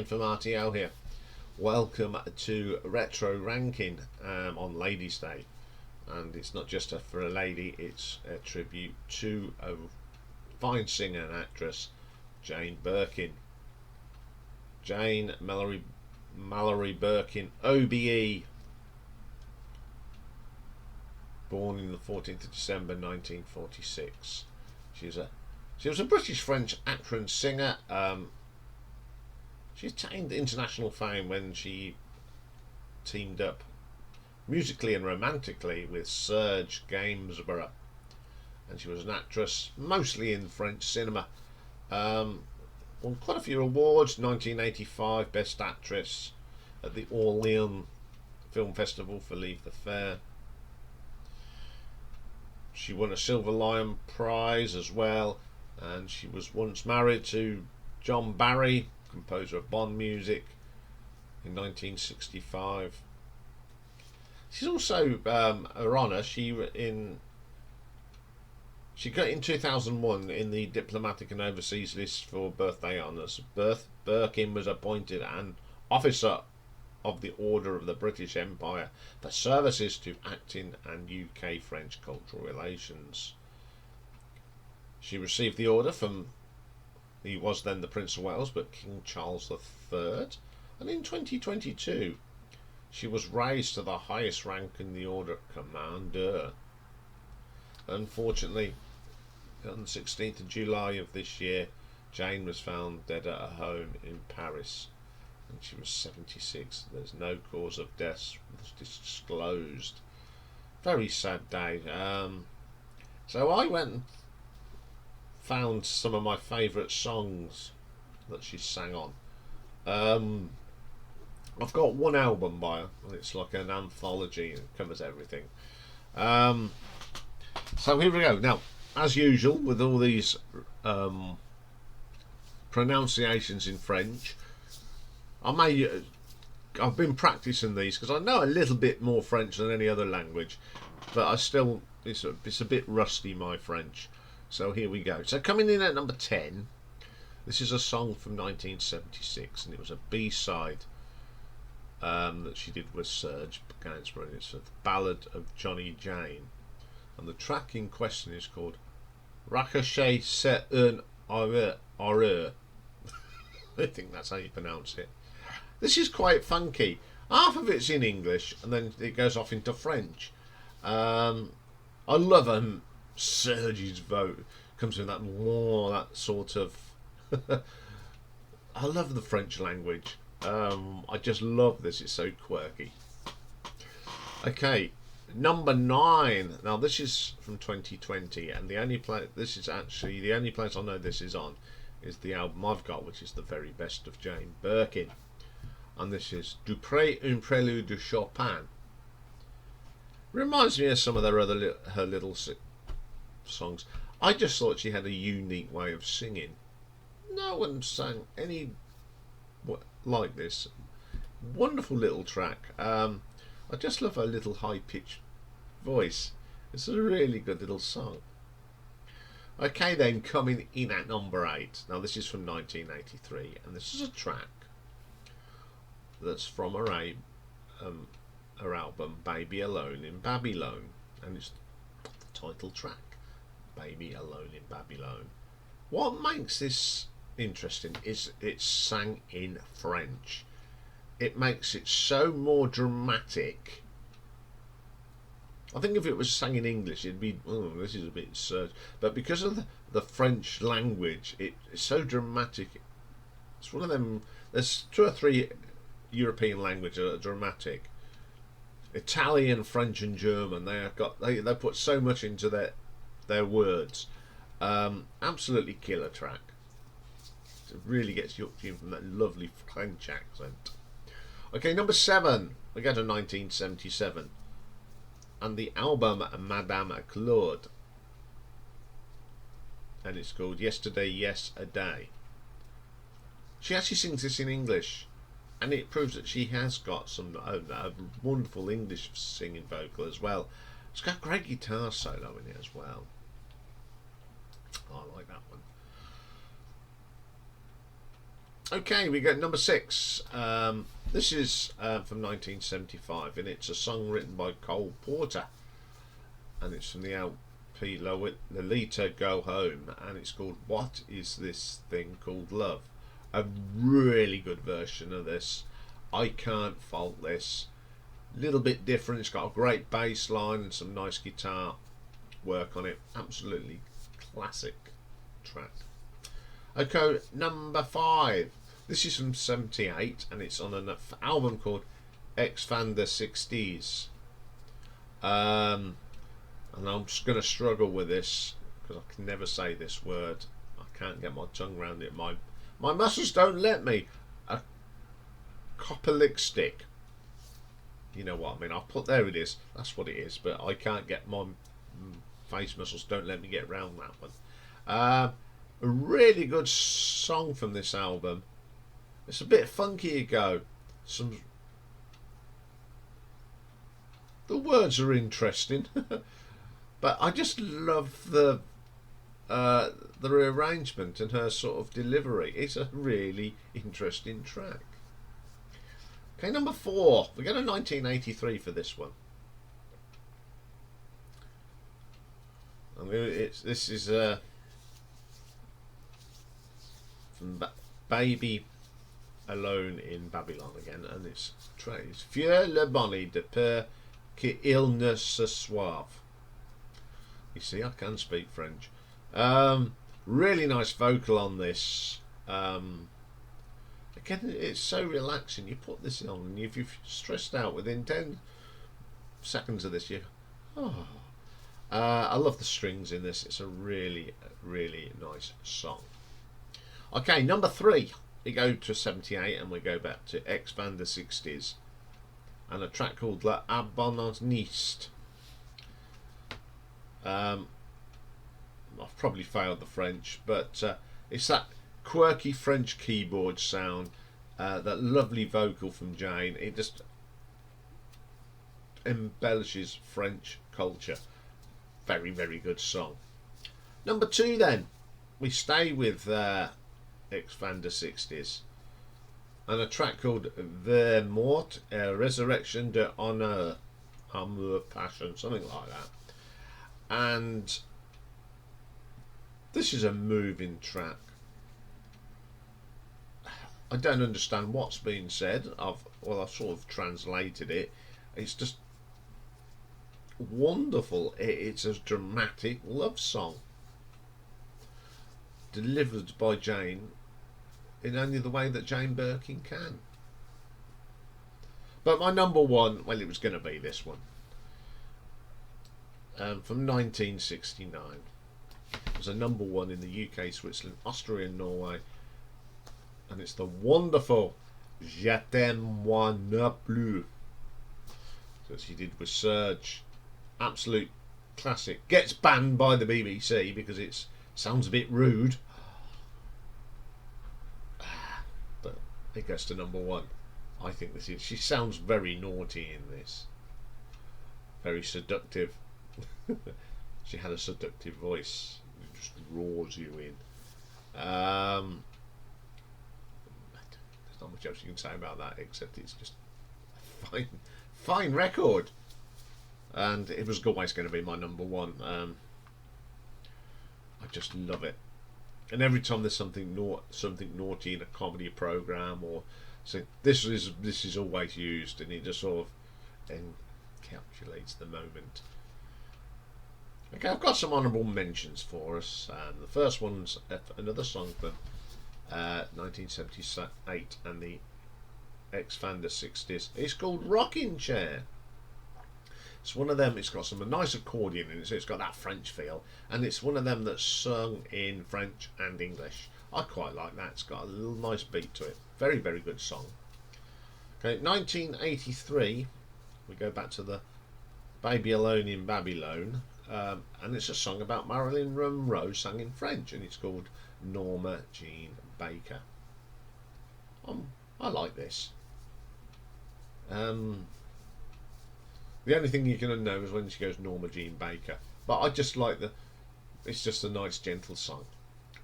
Iain from R.T.O here. Welcome to Retro Ranking on Ladies' Day. And it's not just for a lady, it's a tribute to a fine singer and actress, Jane Birkin. Jane Mallory Birkin, OBE. Born in the 14th of December 1946. She was a British-French actor and singer. She attained international fame when she teamed up musically and romantically with Serge Gainsbourg, and she was an actress mostly in French cinema. Won quite a few awards. 1985 Best Actress at the Orléans Film Festival for Leave the Fair. She won a Silver Lion Prize as well, and she was once married to John Barry, composer of Bond music, in 1965. She's also her honour. She got in 2001 in the diplomatic and overseas list for birthday honours. Birkin was appointed an officer of the Order of the British Empire for services to acting and UK-French cultural relations. She received the order from, he was then the Prince of Wales, but King Charles III, and in 2022 she was raised to the highest rank in the order, Commander. Unfortunately, on the 16th of July of this year, Jane was found dead at her home in Paris, and she was 76. There's no cause of death disclosed. Very sad day. So I went and found some of my favourite songs that she sang on. I've got one album by her, and it's like an anthology and it covers everything. So here we go. Now, as usual with all these pronunciations in French, I've been practicing these because I know a little bit more French than any other language, but it's a bit rusty, my French. So here we go. So coming in at number 10, this is a song from 1976, and it was a B-side that she did with Serge Gainsbourg. It's the Ballad of Johnny Jane, and the track in question is called Ricochet c'est un horreur. I think that's how you pronounce it. This is quite funky. Half of it's in English, and then it goes off into French. I love Serge's vote comes in that sort of I love the French language. I just love this. It's so quirky. Okay, number 9. Now this is from 2020, and the only place I know this is on is the album I've got, which is the very best of Jane Birkin, and this is Dupré un prélude de Chopin. Reminds me of some of her little songs. I just thought she had a unique way of singing. No one sang any like this. Wonderful little track. I just love her little high-pitched voice. It's a really good little song. Okay then, coming in at number 8. Now this is from 1983, and this is a track that's from her album Baby Alone in Babylon, and it's the title track, Baby Alone in Babylon. What makes this interesting is it's sang in French. It makes it so more dramatic. I think if it was sang in English, it'd be, oh, this is a bit absurd. But because of the French language, it's so dramatic. It's one of them. There's 2 or 3 European languages that are dramatic. Italian, French, and German. They put so much into their words. Absolutely killer track. It really gets you up from that lovely French accent. Okay, number 7. We go to 1977. And the album Madame Claude, and it's called Yesterday, Yes, a Day. She actually sings this in English, and it proves that she has got some a wonderful English singing vocal as well. It's got a great guitar solo in it as well. I like that one. Okay, we get number 6. This is from 1975, and it's a song written by Cole Porter, and it's from the LP Lolita Go Home, and it's called What Is This Thing Called Love? A really good version of this. I can't fault this. Little bit different. It's got a great bass line and some nice guitar work on it. Absolutely classic track. Okay, number 5. This is from 78, and it's on an album called X-Fander 60s. And I'm just going to struggle with this because I can never say this word. I can't get my tongue around it. My muscles don't let me. A copperlick stick. You know what I mean? I'll put, there it is. That's what it is. But I can't get, my face muscles don't let me get around that one. A really good song from this album. It's a bit funky go. The words are interesting, but I just love the arrangement and her sort of delivery. It's a really interesting track. Okay, number 4. We go to 1983 for this one. This is from Baby Alone in Babylon again, and it's Fieu le bonnet de peur qu'il ne se soive. You see, I can speak French. Really nice vocal on this. Again, it's so relaxing. You put this on, and if you're stressed out, within 10 seconds of this, I love the strings in this. It's a really, really nice song. Okay, number 3. We go to 78 and we go back to X-Fander 60s and a track called La Abandonniste. I've probably failed the French, but it's that quirky French keyboard sound, that lovely vocal from Jane. It just embellishes French culture. Very, very good song. Number 2 then. We stay with X-Fander 60s and a track called The Mort et Resurrection de Honor, Amour, Passion, something like that. And this is a moving track. I don't understand what's being said. I've sort of translated it. It's just wonderful. It's a dramatic love song delivered by Jane in only the way that Jane Birkin can. But my number 1, well, it was going to be this one, from 1969. It was a number 1 in the UK, Switzerland, Austria and Norway, and it's the wonderful Je t'aime moi non plus, that she did with Serge. Absolute classic. Gets banned by the BBC because it sounds a bit rude, but it goes to number 1. I think this is. She sounds very naughty in this. Very seductive. She had a seductive voice. It just roars you in. There's not much else you can say about that, except it's just a fine record. And it was always going to be my number 1. I just love it. And every time there's something naughty in a comedy program, or so, this is always used, and it just sort of encapsulates the moment. Okay, I've got some honourable mentions for us. The first one's another song from 1978 and the X-Fander 60s. It's called Rocking Chair. It's one of them. It's got some nice accordion in it, so it's got that French feel, and it's one of them that's sung in French and English. I quite like that. It's got a little nice beat to it. Very, very good song. Okay, 1983. We go back to the Baby Alone in Babylon, and it's a song about Marilyn Monroe sung in French, and it's called Norma Jean Baker. I like this. The only thing you can know is when she goes Norma Jean Baker, but I just like it's just a nice gentle song.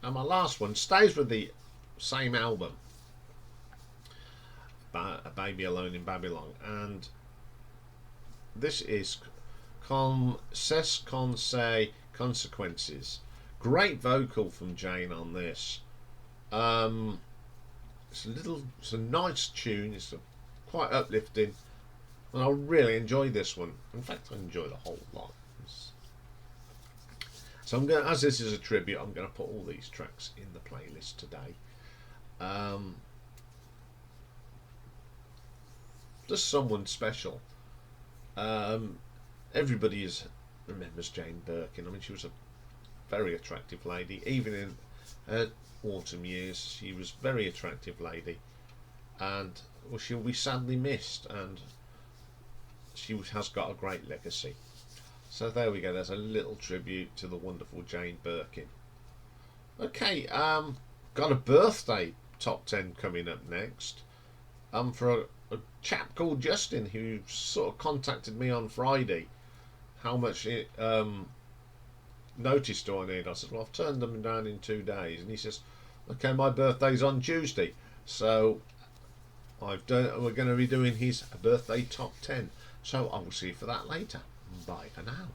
And my last one stays with the same album, Baby Alone in Babylon, and this is C'est Con Say Consequences. Great vocal from Jane on this. It's a nice tune. It's quite uplifting, and I really enjoy this one. In fact, I enjoy the whole lot. So I'm going, as this is a tribute, I'm going to put all these tracks in the playlist today. Just someone special. Everybody remembers Jane Birkin. I mean, she was a very attractive lady. Even in her autumn years, she was a very attractive lady, and well, she'll be sadly missed. And she has got a great legacy. So there we go. There's a little tribute to the wonderful Jane Birkin. Okay, got a birthday top 10 coming up next. For a chap called Justin, who sort of contacted me on Friday. How much notice do I need? I said, well, I've turned them down in 2 days, and he says, okay, my birthday's on Tuesday, so we're going to be doing his birthday top 10. So I will see you for that later. Bye for now.